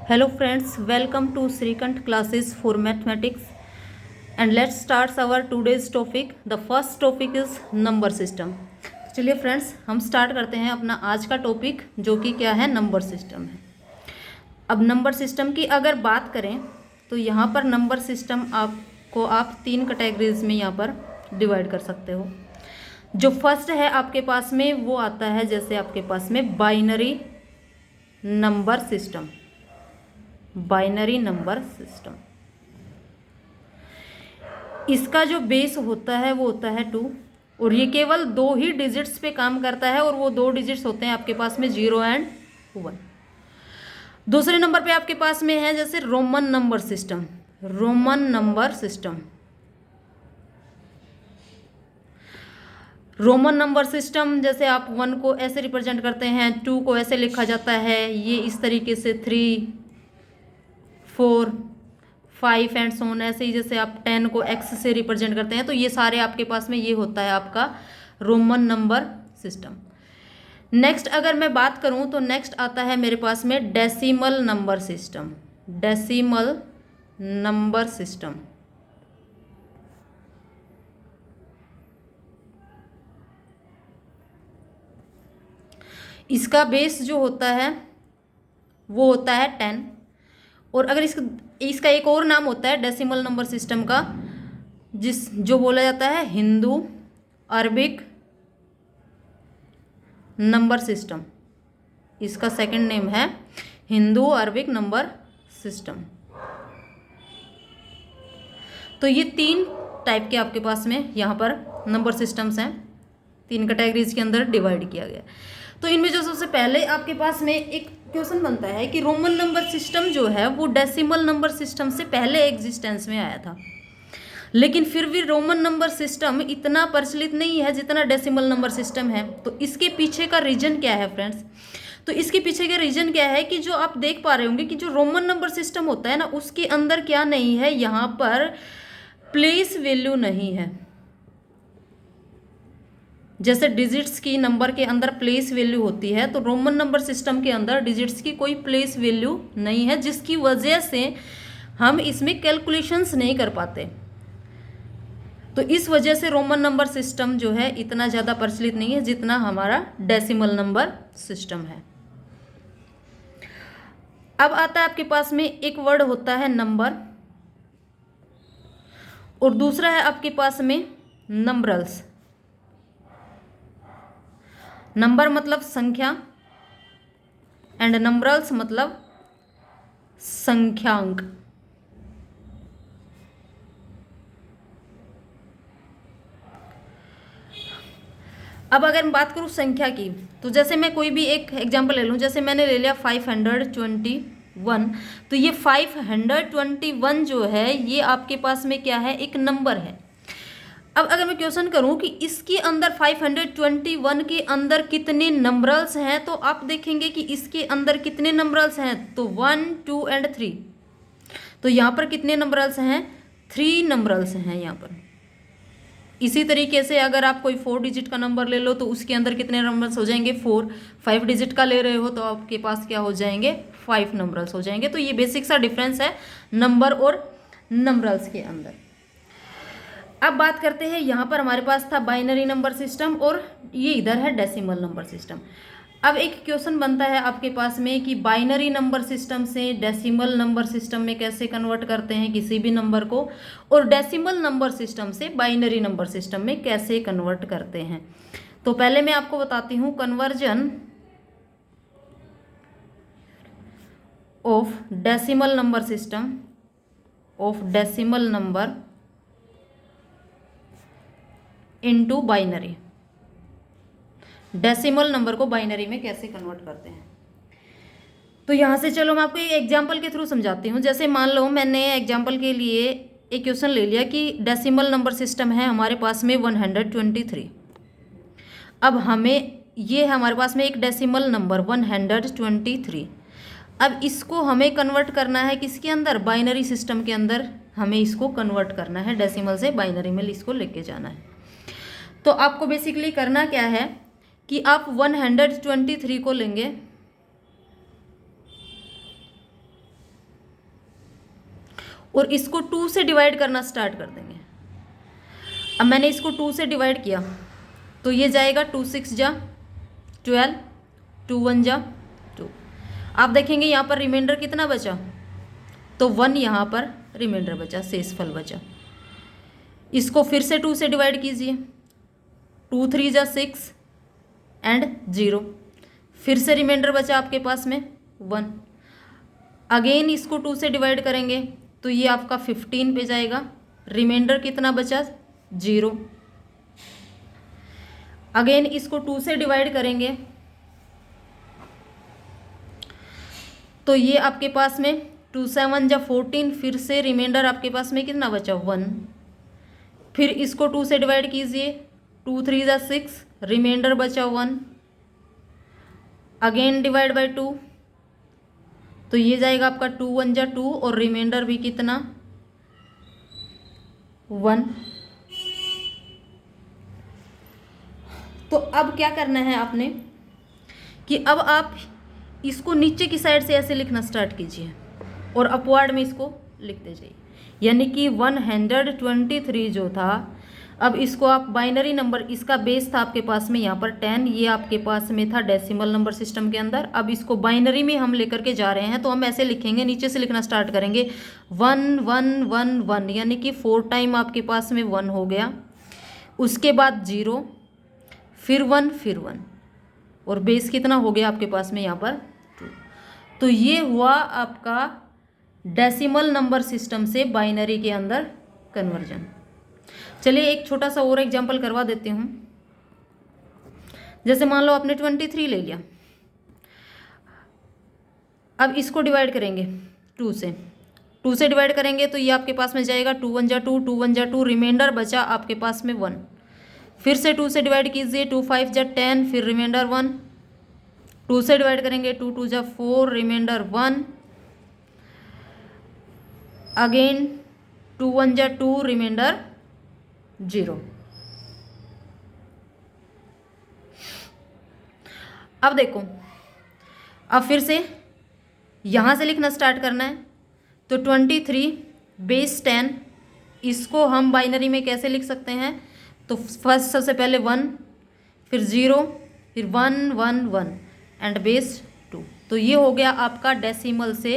Hello friends, welcome to Srikant classes for mathematics and let's start our today's topic. The first topic is number system. चलिए friends हम start करते हैं अपना आज का topic जो कि क्या है नंबर सिस्टम है। अब नंबर सिस्टम की अगर बात करें तो यहाँ पर नंबर सिस्टम आपको आप तीन कैटेगरीज में यहाँ पर डिवाइड कर सकते हो। जो फर्स्ट है आपके पास में वो आता है जैसे आपके पास में binary number system. Binary number system इसका जो बेस होता है वो होता है 2 और ये केवल 2 ही डिजिट्स पे काम करता है और वो 2 डिजिट्स होते हैं आपके पास में 0 एंड 1। दूसरे नंबर पे आपके पास में है जैसे Roman number system. Roman number system, Roman number system जैसे आप 1 को ऐसे रिप्रेजेंट करते हैं, 2 को ऐसे लिखा जाता है, ये इस तरीके से 3 4 5 एंड सो ऑन, ऐसे ही जैसे आप 10 को एक्स से रिप्रेजेंट करते हैं। तो ये सारे आपके पास में ये होता है आपका रोमन नंबर सिस्टम। नेक्स्ट अगर मैं बात करूं तो नेक्स्ट आता है मेरे पास में decimal number system. Decimal number system इसका बेस जो होता है वो होता है 10 और अगर इसका एक और नाम होता है डेसिमल नंबर सिस्टम का जो बोला जाता है हिंदू अरबिक नंबर सिस्टम। इसका सेकंड नेम है हिंदू अरबिक नंबर सिस्टम। तो ये 3 टाइप के आपके पास में यहाँ पर नंबर सिस्टम्स हैं, 3 कैटेगरीज के अंदर डिवाइड किया गया। तो इनमें जो सबसे पहले आपके पास में एक क्वेश्चन बनता है कि रोमन नंबर सिस्टम जो है वो डेसिमल नंबर सिस्टम से पहले एग्जिस्टेंस में आया था, लेकिन फिर भी रोमन नंबर सिस्टम इतना प्रचलित नहीं है जितना डेसिमल नंबर सिस्टम है। तो इसके पीछे का रीजन क्या है फ्रेंड्स? तो इसके पीछे का रीजन क्या है कि जो आप देख पा रहे होंगे कि जो रोमन नंबर सिस्टम होता है ना उसके अंदर क्या नहीं है, यहाँ पर प्लेस वैल्यू नहीं है। जैसे डिजिट्स की नंबर के अंदर प्लेस वैल्यू होती है तो रोमन नंबर सिस्टम के अंदर डिजिट्स की कोई प्लेस वैल्यू नहीं है, जिसकी वजह से हम इसमें कैलकुलेशंस नहीं कर पाते। तो इस वजह से रोमन नंबर सिस्टम जो है इतना ज़्यादा प्रचलित नहीं है जितना हमारा डेसिमल नंबर सिस्टम है। अब आता है आपके पास में एक वर्ड होता है नंबर और दूसरा है आपके पास में नंबरल्स। नंबर मतलब संख्या एंड नंबरल्स मतलब संख्यांक। अब अगर मैं बात करूं संख्या की तो जैसे मैं कोई भी एक एग्जांपल ले लूं, जैसे मैंने ले लिया 521, तो ये 521 जो है ये आपके पास में क्या है, एक नंबर है। अब अगर मैं क्वेश्चन करूं कि इसके अंदर 521 के अंदर कितने नंबरल्स हैं तो आप देखेंगे कि इसके अंदर कितने नंबरल्स हैं, तो 1 2 एंड 3। तो यहाँ पर कितने नंबरल्स हैं, 3 नंबरल्स हैं यहाँ पर। इसी तरीके से अगर आप कोई 4 डिजिट का नंबर ले लो तो उसके अंदर कितने नंबर्स हो जाएंगे, 4। 5 डिजिट का ले रहे हो तो आपके पास क्या हो जाएंगे, 5 नंबरल्स हो जाएंगे। तो ये बेसिक सा डिफरेंस है नंबर और नंबरल्स के अंदर। अब बात करते हैं, यहाँ पर हमारे पास था बाइनरी नंबर सिस्टम और ये इधर है डेसिमल नंबर सिस्टम। अब एक क्वेश्चन बनता है आपके पास में कि बाइनरी नंबर सिस्टम से डेसिमल नंबर सिस्टम में कैसे कन्वर्ट करते हैं किसी भी नंबर को, और डेसिमल नंबर सिस्टम से बाइनरी नंबर सिस्टम में कैसे कन्वर्ट करते हैं। तो पहले मैं आपको बताती हूँ conversion of decimal number system of decimal number into binary. Decimal number को बाइनरी में कैसे कन्वर्ट करते हैं, तो यहाँ से चलो मैं आपको एक एग्जांपल के थ्रू समझाती हूँ। जैसे मान लो मैंने एग्जांपल के लिए एक क्वेश्चन ले लिया कि डेसिमल नंबर सिस्टम है हमारे पास में 123। अब हमें ये है हमारे पास में एक डेसिमल नंबर 123। अब इसको हमें कन्वर्ट करना है किसके अंदर, बाइनरी सिस्टम के अंदर हमें इसको कन्वर्ट करना है, डेसिमल से बाइनरी में इसको लेके जाना है। तो आपको बेसिकली करना क्या है कि आप 123 को लेंगे और इसको 2 से डिवाइड करना स्टार्ट कर देंगे। अब मैंने इसको 2 से डिवाइड किया तो ये जाएगा 2 6 जा 12, 2 1 जा 2। आप देखेंगे यहाँ पर रिमाइंडर कितना बचा, तो 1 यहाँ पर रिमाइंडर बचा, शेषफल बचा। इसको फिर से 2 से डिवाइड कीजिए, 2 3 जा 6 एंड 0, फिर से रिमाइंडर बचा आपके पास में 1। अगेन इसको 2 से डिवाइड करेंगे तो ये आपका 15 पे जाएगा, रिमाइंडर कितना बचा 0। अगेन इसको 2 से डिवाइड करेंगे तो ये आपके पास में 2 7 जा 14, फिर से रिमाइंडर आपके पास में कितना बचा 1। फिर इसको 2 से डिवाइड कीजिए, 2 3 जा 6, रिमाइंडर बचा 1। अगेन डिवाइड बाय 2 तो ये जाएगा आपका 2 1 जा 2 और रिमाइंडर भी कितना 1। तो अब क्या करना है आपने कि अब आप इसको नीचे की साइड से ऐसे लिखना स्टार्ट कीजिए और अपवर्ड में इसको लिखते जाइए। यानी कि 123 जो था, अब इसको आप बाइनरी नंबर, इसका बेस था आपके पास में यहाँ पर 10, ये आपके पास में था डेसिमल नंबर सिस्टम के अंदर। अब इसको बाइनरी में हम लेकर के जा रहे हैं तो हम ऐसे लिखेंगे, नीचे से लिखना स्टार्ट करेंगे 1 1 1 1, यानी कि 4 टाइम आपके पास में 1 हो गया, उसके बाद 0, फिर 1, फिर 1, और बेस कितना हो गया आपके पास में यहाँ पर 2। तो ये हुआ आपका डेसिमल नंबर सिस्टम से बाइनरी के अंदर कन्वर्जन। चलिए एक छोटा सा और एग्जांपल करवा देती हूँ। जैसे मान लो आपने 23 ले लिया, अब इसको डिवाइड करेंगे 2 से, 2 से डिवाइड करेंगे तो ये आपके पास में जाएगा 2 1 जा 2, 2 1 जा 2, रिमाइंडर बचा आपके पास में 1। फिर से 2 से डिवाइड कीजिए, 2 5 जा 10, फिर रिमाइंडर 1। 2 से डिवाइड करेंगे, 2 2 जा 4, रिमाइंडर 1। अगेन 2 1 जा 2, रिमाइंडर 0। अब देखो, अब फिर से यहाँ से लिखना स्टार्ट करना है तो 23 बेस 10, इसको हम बाइनरी में कैसे लिख सकते हैं, तो फर्स्ट सबसे पहले 1, फिर 0, फिर 1 1 1 एंड बेस 2। तो ये हो गया आपका डेसिमल से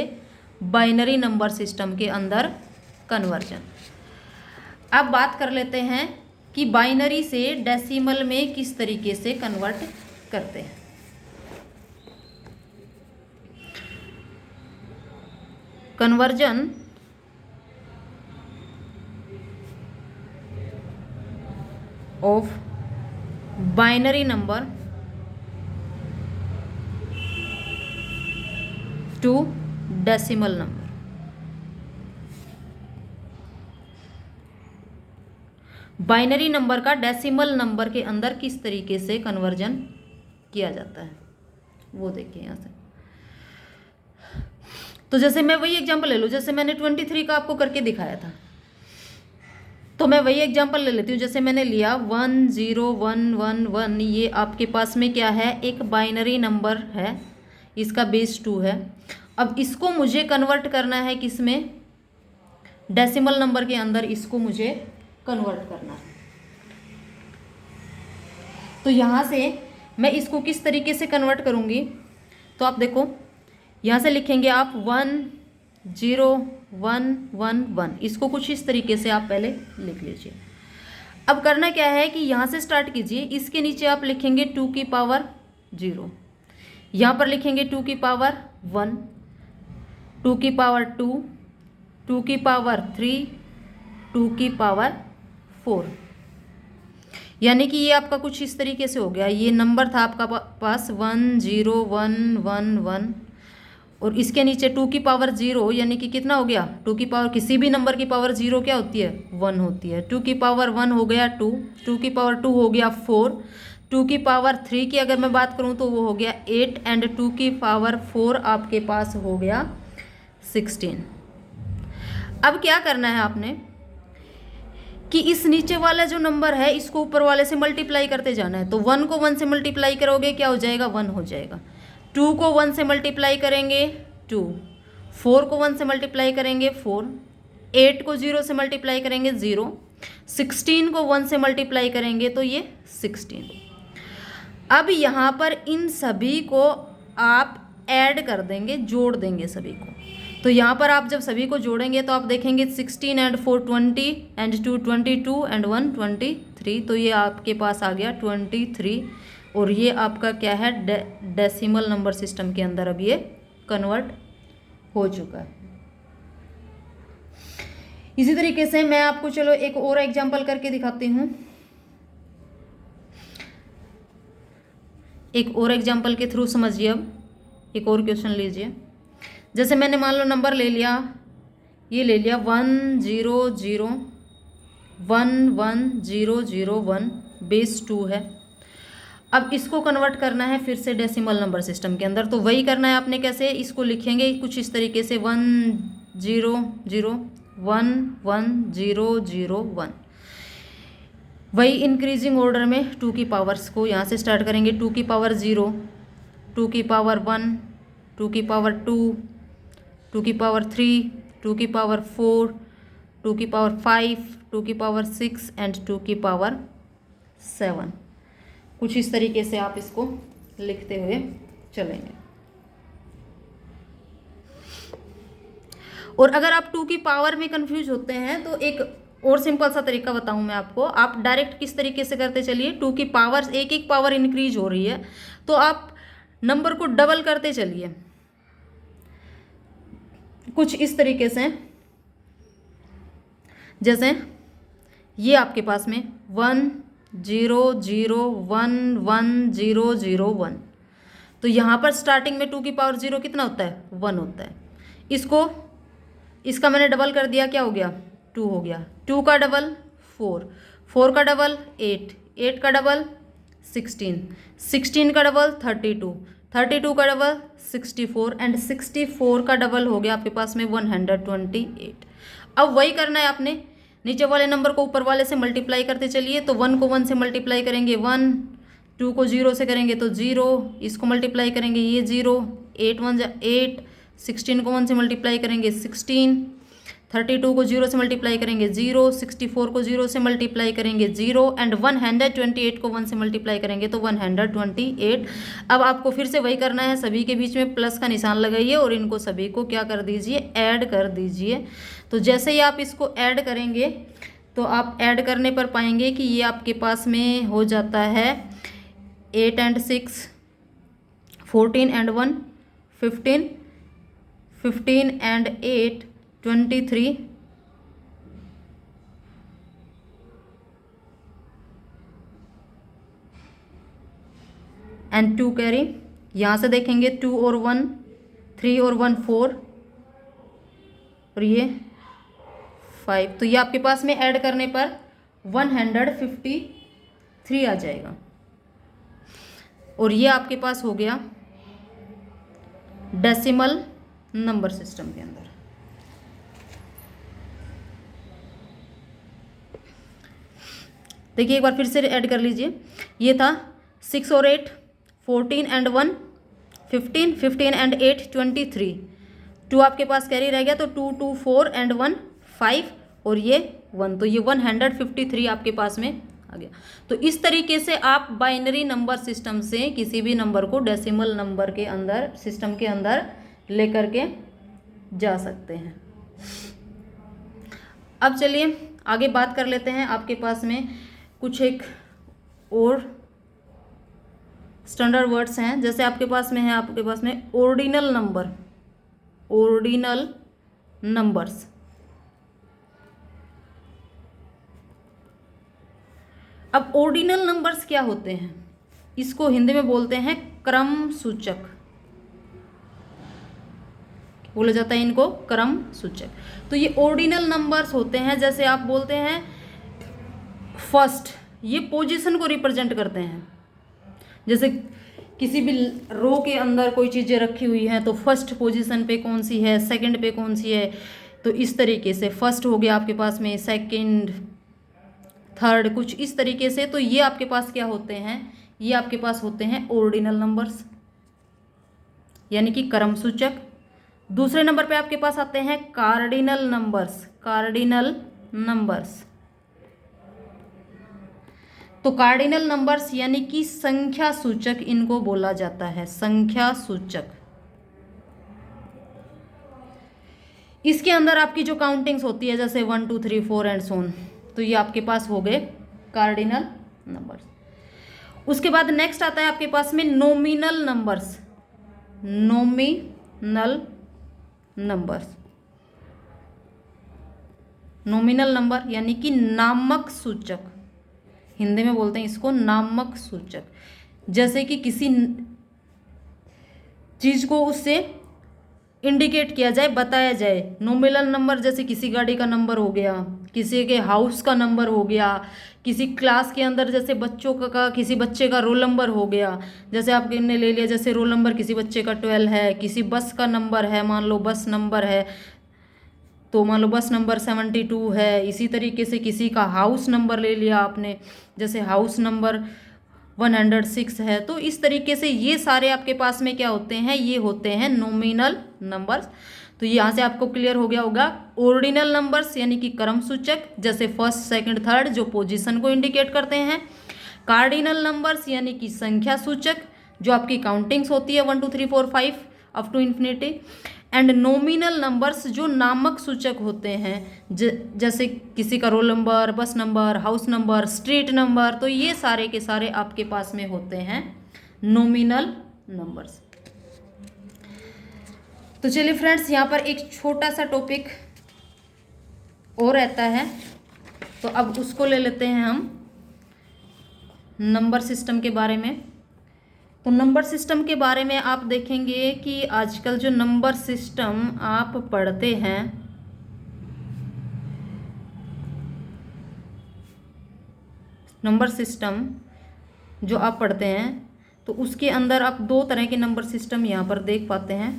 बाइनरी नंबर सिस्टम के अंदर कन्वर्जन। अब बात कर लेते हैं कि बाइनरी से डेसिमल में किस तरीके से कन्वर्ट करते हैं। Conversion of binary number two decimal number. Binary number का डेसिमल नंबर के अंदर किस तरीके से कन्वर्जन किया जाता है वो देखिए यहाँ से। तो जैसे मैं वही एग्जांपल ले लूँ, जैसे मैंने 23 का आपको करके दिखाया था, तो मैं वही एग्जांपल ले लेती हूँ। जैसे मैंने लिया 1 0 1 1 1, ये आपके पास में क्या है, एक बाइनरी नंबर है, इसका बेस 2 है। अब इसको मुझे कन्वर्ट करना है किस में, डेसिमल नंबर के अंदर इसको मुझे कन्वर्ट करना है। तो यहाँ से मैं इसको किस तरीके से कन्वर्ट करूँगी, तो आप देखो यहाँ से लिखेंगे आप 1 0 1 1 1, इसको कुछ इस तरीके से आप पहले लिख लीजिए। अब करना क्या है कि यहाँ से स्टार्ट कीजिए, इसके नीचे आप लिखेंगे 2 की पावर 0, यहाँ पर लिखेंगे 2 की पावर 1, 2 की पावर 2, 2 की पावर 3, 2 की पावर 4। यानी कि ये आपका कुछ इस तरीके से हो गया। ये नंबर था आपका पास 1 0 1 1 1, और इसके नीचे 2 की पावर 0, यानी कि कितना हो गया, 2 की पावर, किसी भी नंबर की पावर 0 क्या होती है, 1 होती है। 2 की पावर 1 हो गया 2, 2 की पावर 2 हो गया 4, 2 की पावर 3 की अगर मैं बात करूं तो वो हो गया 8, एंड 2 की पावर 4 आपके पास हो गया 16। अब क्या करना है आपने कि इस नीचे वाला जो नंबर है इसको ऊपर वाले से मल्टीप्लाई करते जाना है। तो 1 को 1 से मल्टीप्लाई करोगे क्या हो जाएगा, 1 हो जाएगा। 2 को 1 से मल्टीप्लाई करेंगे 2, 4 को 1 से मल्टीप्लाई करेंगे 4, 8 को 0 से मल्टीप्लाई करेंगे 0, 16 को 1 से मल्टीप्लाई करेंगे तो ये 16। अब यहाँ पर इन सभी को आप ऐड कर देंगे, जोड़ देंगे सभी को। तो यहाँ पर आप जब सभी को जोड़ेंगे तो आप देखेंगे 16 एंड 4 20 एंड 2 22 एंड 1 23, तो ये आपके पास आ गया 23। और ये आपका क्या है, डेसिमल नंबर सिस्टम के अंदर अब ये कन्वर्ट हो चुका है। इसी तरीके से मैं आपको चलो एक और एग्जांपल करके दिखाती हूँ। एक और एग्जांपल के थ्रू समझिए। अब एक और क्वेश्चन लीजिए। जैसे मैंने मान लो नंबर ले लिया, ये ले लिया 1 0 0 1 1 0 0 1 बेस 2 है। अब इसको कन्वर्ट करना है फिर से डेसिमल नंबर सिस्टम के अंदर। तो वही करना है आपने। कैसे इसको लिखेंगे, कुछ इस तरीके से 1 0 0 1 1 0 0 1। वही इंक्रीजिंग ऑर्डर में 2 की पावर्स को यहाँ से स्टार्ट करेंगे। 2 की पावर 0, 2 की पावर 1, 2 की पावर 2, 2 की पावर 3, 2 की पावर 4, 2 की पावर 5, 2 की पावर 6 एंड 2 की पावर 7। कुछ इस तरीके से आप इसको लिखते हुए चलेंगे। और अगर आप 2 की पावर में कंफ्यूज होते हैं तो एक और सिंपल सा तरीका बताऊं मैं आपको। आप डायरेक्ट किस तरीके से करते चलिए, 2 की पावर एक एक पावर इंक्रीज हो रही है तो आप नंबर को डबल करते चलिए। कुछ इस तरीके से, जैसे ये आपके पास में 1 0 0 1 1 0 0 1। तो यहाँ पर स्टार्टिंग में 2 की पावर 0 कितना होता है, 1 होता है। इसका मैंने डबल कर दिया, क्या हो गया, 2 हो गया। 2 का डबल 4, 4 का डबल 8, 8 का डबल 16, 16 का डबल 32, 32 का डबल 64 एंड 64 का डबल हो गया आपके पास में 128। अब वही करना है आपने, नीचे वाले नंबर को ऊपर वाले से मल्टीप्लाई करते चलिए। तो 1 को 1 से मल्टीप्लाई करेंगे 1, 2 को 0 से करेंगे तो 0, इसको मल्टीप्लाई करेंगे ये 0, 8 1 8, 16 को 1 से मल्टीप्लाई करेंगे 16, 32 को 0 से मल्टीप्लाई करेंगे 0, 64 को 0 से मल्टीप्लाई करेंगे 0 एंड 128 को 1 से मल्टीप्लाई करेंगे तो 128। अब आपको फिर से वही करना है, सभी के बीच में प्लस का निशान लगाइए और इनको सभी को क्या कर दीजिए, ऐड कर दीजिए। तो जैसे ही आप इसको ऐड करेंगे तो आप ऐड करने पर पाएंगे कि ये आपके पास में हो जाता है 8 and 6 14 and 1 15, 15 and 8 23 and 2 carry. यहाँ से देखेंगे 2 और 1 3 और 1 4 और ये 5। तो ये आपके पास में ऐड करने पर 153 आ जाएगा। और ये आपके पास हो गया डेसिमल नंबर सिस्टम के अंदर। देखिए एक बार फिर से ऐड कर लीजिए। ये था 6 और 8 14 एंड 1 15, 15 एंड 8 23, 2 आपके पास कैरी रह गया तो 2 2 4 एंड 1 5 और ये 1। तो ये 153 आपके पास में आ गया। तो इस तरीके से आप बाइनरी नंबर सिस्टम से किसी भी नंबर को डेसिमल नंबर के अंदर सिस्टम के अंदर लेकर के जा सकते हैं। अब चलिए आगे बात कर लेते हैं। आपके पास में कुछ एक और स्टैंडर्ड वर्ड्स हैं। जैसे आपके पास में है, आपके पास में ऑर्डिनल नंबर, ऑर्डिनल नंबर्स। अब ऑर्डिनल नंबर्स क्या होते हैं, इसको हिंदी में बोलते हैं क्रम सूचक, बोला जाता है इनको क्रम सूचक। तो ये ऑर्डिनल नंबर्स होते हैं। जैसे आप बोलते हैं फर्स्ट, ये पोजीशन को रिप्रेजेंट करते हैं। जैसे किसी भी रो के अंदर कोई चीज़ें रखी हुई हैं तो फर्स्ट पोजीशन पे कौन सी है, सेकंड पे कौन सी है। तो इस तरीके से फर्स्ट हो गया आपके पास में, सेकंड, थर्ड, कुछ इस तरीके से। तो ये आपके पास क्या होते हैं, ये आपके पास होते हैं ऑर्डिनल नंबर्स, यानी कि क्रम सूचक। दूसरे नंबर पे आपके पास आते हैं कार्डिनल नंबर्स। Cardinal numbers. तो कार्डिनल नंबर्स यानी कि संख्या सूचक इनको बोला जाता है, संख्या सूचक। इसके अंदर आपकी जो काउंटिंग्स होती है जैसे 1 2 3 4 एंड सोन, तो ये आपके पास हो गए कार्डिनल नंबर्स। उसके बाद नेक्स्ट आता है आपके पास में nominal numbers. Nominal numbers, nominal number यानी कि नामक सूचक, हिंदी में बोलते हैं इसको नामक सूचक। जैसे कि किसी चीज को उससे इंडिकेट किया जाए, बताया जाए। नॉमिनल नंबर जैसे किसी गाड़ी का नंबर हो गया, किसी के हाउस का नंबर हो गया, किसी क्लास के अंदर जैसे बच्चों का किसी बच्चे का रोल नंबर हो गया। जैसे आपने ले लिया जैसे रोल नंबर किसी बच्चे का 12 है, किसी बस का नंबर है, मान लो बस नंबर है तो मान लो बस नंबर 72 है। इसी तरीके से किसी का हाउस नंबर ले लिया आपने, जैसे हाउस नंबर 106 है। तो इस तरीके से ये सारे आपके पास में क्या होते हैं, ये होते हैं नॉमिनल नंबर्स। तो यहाँ से आपको क्लियर हो गया होगा। ऑर्डिनल नंबर्स यानी कि क्रम सूचक, जैसे फर्स्ट सेकंड थर्ड जो पोजीशन को इंडिकेट करते हैं। कार्डिनल नंबर्स यानी कि संख्या सूचक, जो आपकी काउंटिंग्स होती है 1 2 3 4 5 up to infinity. And nominal numbers जो नामक सूचक होते हैं, जैसे किसी का roll number, bus number, house number, street number. तो ये सारे के सारे आपके पास में होते हैं नॉमिनल नंबर्स। तो चलिए फ्रेंड्स, यहाँ पर एक छोटा सा टॉपिक और रहता है, तो अब उसको ले लेते हैं हम, नंबर सिस्टम के बारे में। तो नंबर सिस्टम के बारे में आप देखेंगे कि आजकल जो नंबर सिस्टम आप पढ़ते हैं, नंबर सिस्टम जो आप पढ़ते हैं, तो उसके अंदर आप दो तरह के नंबर सिस्टम यहाँ पर देख पाते हैं।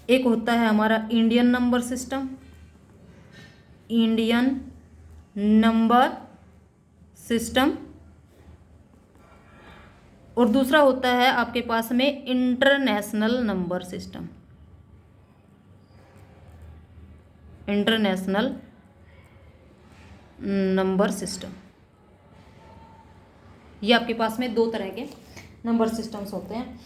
एक होता है हमारा Indian number system, Indian number system, और दूसरा होता है आपके पास में international number system, international number system. ये आपके पास में दो तरह के नंबर सिस्टम्स होते हैं।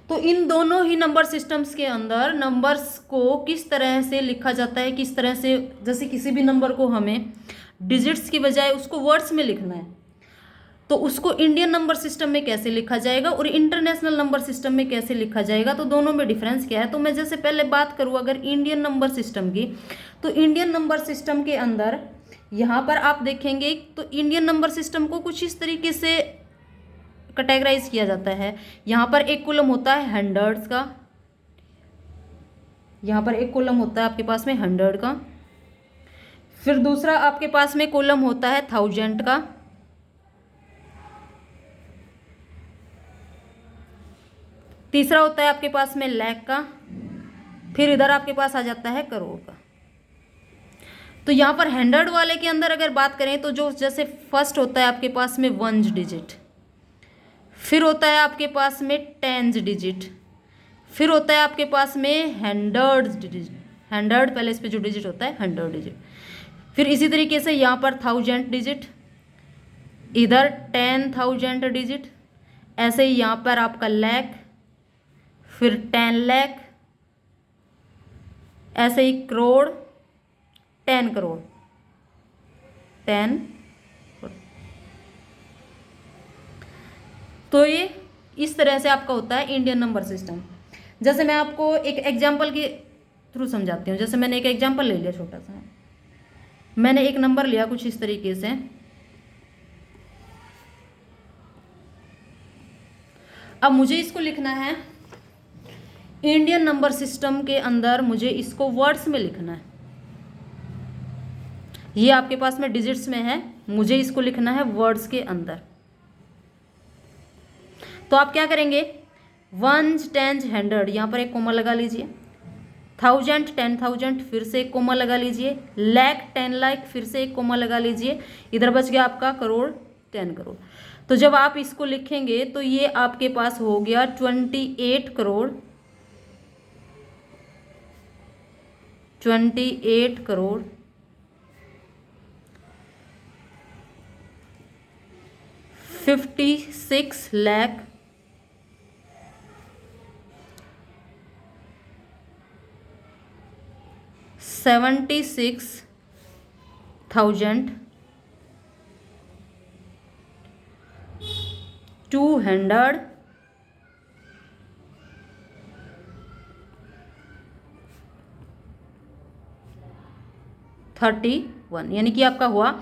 तो इन दोनों ही नंबर सिस्टम्स के अंदर नंबर्स को किस तरह से लिखा जाता है, किस तरह से, जैसे किसी भी नंबर को हमें डिजिट्स की बजाय उसको वर्ड्स में लिखना है, तो उसको इंडियन नंबर सिस्टम में कैसे लिखा जाएगा और इंटरनेशनल नंबर सिस्टम में कैसे लिखा जाएगा, तो दोनों में डिफरेंस क्या है। तो मैं जैसे पहले बात करूँ अगर इंडियन नंबर सिस्टम की, तो इंडियन नंबर सिस्टम के अंदर यहाँ पर आप देखेंगे तो इंडियन नंबर सिस्टम को कुछ इस तरीके से कैटेगराइज किया जाता है। यहाँ पर एक कॉलम होता है हंड्रेड्स का, यहाँ पर एक कॉलम होता है आपके पास में 100 का, फिर दूसरा आपके पास में कॉलम होता है 1000 का, तीसरा होता है आपके पास में लाख का, फिर इधर आपके पास आ जाता है करोड़ का। तो यहाँ पर 100 वाले के अंदर अगर बात करें तो जो जैसे फर्स्ट होता है आपके पास में 1 डिजिट, फिर होता है आपके पास में 10 डिजिट, फिर होता है आपके पास में 100 डिजिट, 100 पहले इस पे जो डिजिट होता है 100 डिजिट, फिर इसी तरीके से यहाँ पर 1000 डिजिट, इधर 10,000 डिजिट, ऐसे ही यहाँ पर आपका लाख, फिर 10 लाख, ऐसे ही करोड़, 10 करोड़, 10। तो ये इस तरह से आपका होता है इंडियन नंबर सिस्टम। जैसे मैं आपको एक एग्जांपल के थ्रू समझाती हूँ। जैसे मैंने एक एग्जांपल ले लिया छोटा सा, मैंने एक नंबर लिया कुछ इस तरीके से, अब मुझे इसको लिखना है इंडियन नंबर सिस्टम के अंदर, मुझे इसको वर्ड्स में लिखना है। ये आपके पास में डिजिट्स में है, मुझे इसको लिखना है वर्ड्स के अंदर। तो आप क्या करेंगे, 1 10 100, यहाँ पर एक कोमा लगा लीजिए, 1000 10,000, फिर से एक कोमा लगा लीजिए, लाख 10 लाख, फिर से एक कोमा लगा लीजिए, इधर बच गया आपका करोड़ 10 करोड़। तो जब आप इसको लिखेंगे तो ये आपके पास हो गया 28 करोड़ 28 करोड़ 56 लाख 76,230 31, यानी कि आपका हुआ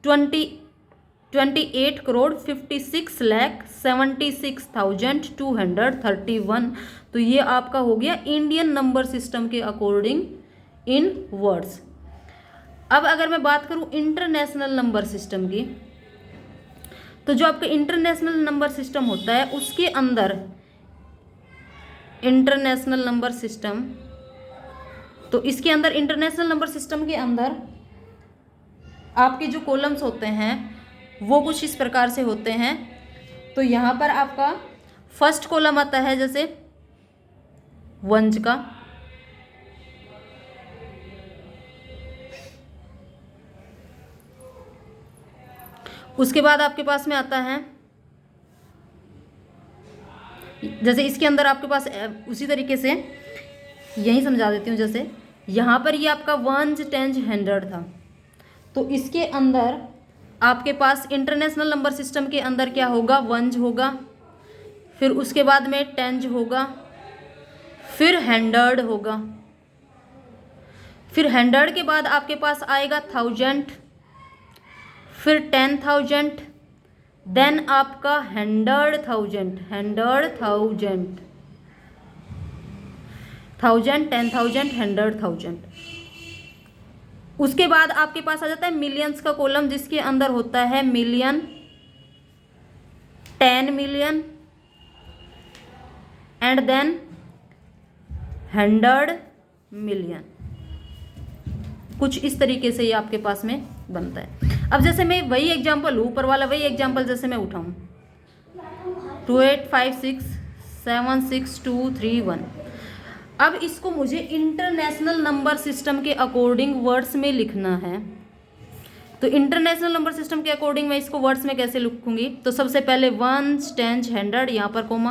28 करोड़ 56 लाख 76,231। तो ये आपका हो गया इंडियन नंबर सिस्टम के अकॉर्डिंग इन वर्ड्स। अब अगर मैं बात करूं इंटरनेशनल नंबर सिस्टम की, तो जो आपका इंटरनेशनल नंबर सिस्टम होता है उसके अंदर इंटरनेशनल नंबर सिस्टम, तो इसके अंदर इंटरनेशनल नंबर सिस्टम के अंदर आपके जो कॉलम्स होते हैं वो कुछ इस प्रकार से होते हैं। तो यहाँ पर आपका फर्स्ट कॉलम आता है जैसे वंश का, उसके बाद आपके पास में आता है, जैसे इसके अंदर आपके पास उसी तरीके से यही समझा देती हूँ। जैसे यहाँ पर ये आपका वंश टेंज हंड्रेड था, तो इसके अंदर आपके पास इंटरनेशनल नंबर सिस्टम के अंदर क्या होगा, वंश होगा, फिर उसके बाद में टेंज होगा, फिर हंड्रेड होगा, फिर हंड्रेड के बाद आपके पास आएगा थाउजेंड, फिर 10,000, देन आपका 100,000, 10,000, 10,000, 100,000। उसके बाद आपके पास आ जाता है मिलियंस का कॉलम, जिसके अंदर होता है million, 10 million and then 100 million. कुछ इस तरीके से ये आपके पास में बनता है। अब जैसे मैं वही एग्जांपल लूँ, ऊपर वाला वही एग्जांपल जैसे मैं उठाऊँ 28567623 अब इसको मुझे इंटरनेशनल नंबर सिस्टम के अकॉर्डिंग वर्ड्स में लिखना है। तो इंटरनेशनल नंबर सिस्टम के अकॉर्डिंग मैं इसको वर्ड्स में कैसे लिखूंगी, तो सबसे पहले वंस, टेंस, हंड्रेड यहाँ पर कोमा,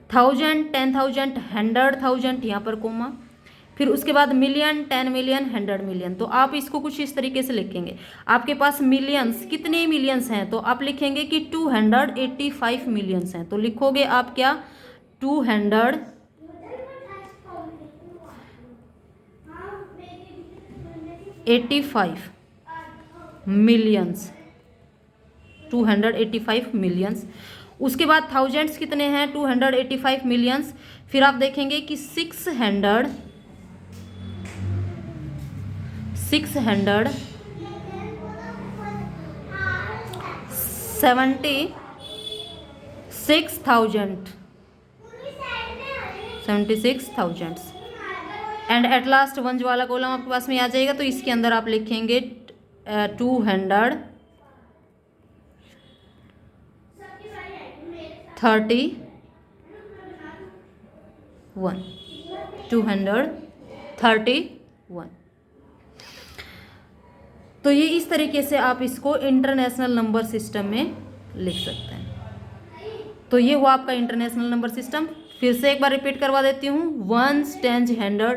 1000, 10,000, 100,000 यहाँ पर कोमा, फिर उसके बाद मिलियन, 10 मिलियन, 100 मिलियन। तो आप इसको कुछ इस तरीके से लिखेंगे। आपके पास मिलियंस, कितने मिलियंस हैं, तो आप लिखेंगे कि 285 मिलियंस हैं। तो लिखोगे आप क्या, 285 मिलियंस, 285 मिलियंस। उसके बाद थाउजेंड्स कितने हैं, 285 मिलियंस। फिर आप देखेंगे कि 676,000 76,000 एंड एट लास्ट वंश वाला कॉलम आपके पास में आ जाएगा। तो इसके अंदर आप लिखेंगे 231 231। तो ये इस तरीके से आप इसको इंटरनेशनल नंबर सिस्टम में लिख सकते हैं। तो ये हुआ आपका इंटरनेशनल नंबर सिस्टम। फिर से एक बार रिपीट करवा देती हूँ, वंस, टेंस, 100,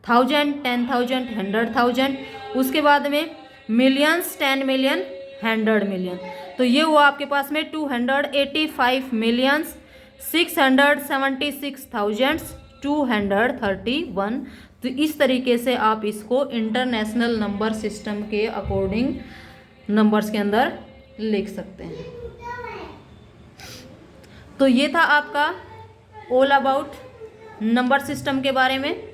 1000, 10,000, 100,000, उसके बाद में मिलियंस, 10 मिलियन, 100 मिलियन। तो ये हुआ आपके पास में 285 मिलियंस 676,231। तो इस तरीके से आप इसको इंटरनेशनल नंबर सिस्टम के अकॉर्डिंग नंबर्स के अंदर लिख सकते हैं। तो ये था आपका ऑल अबाउट नंबर सिस्टम के बारे में।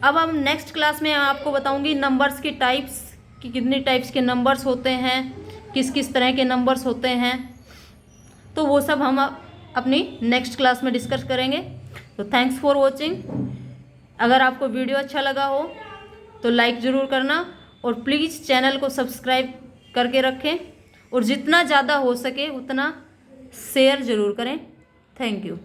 अब हम नेक्स्ट क्लास में आपको बताऊंगी नंबर्स की टाइप्स, कि कितनी टाइप्स के नंबर्स होते हैं, किस किस तरह के नंबर्स होते हैं। तो वो सब हम अपनी नेक्स्ट क्लास में डिस्कस करेंगे। तो थैंक्स फॉर वॉचिंग। अगर आपको वीडियो अच्छा लगा हो तो लाइक ज़रूर करना और प्लीज़ चैनल को सब्सक्राइब करके रखें और जितना ज़्यादा हो सके उतना शेयर ज़रूर करें। Thank you.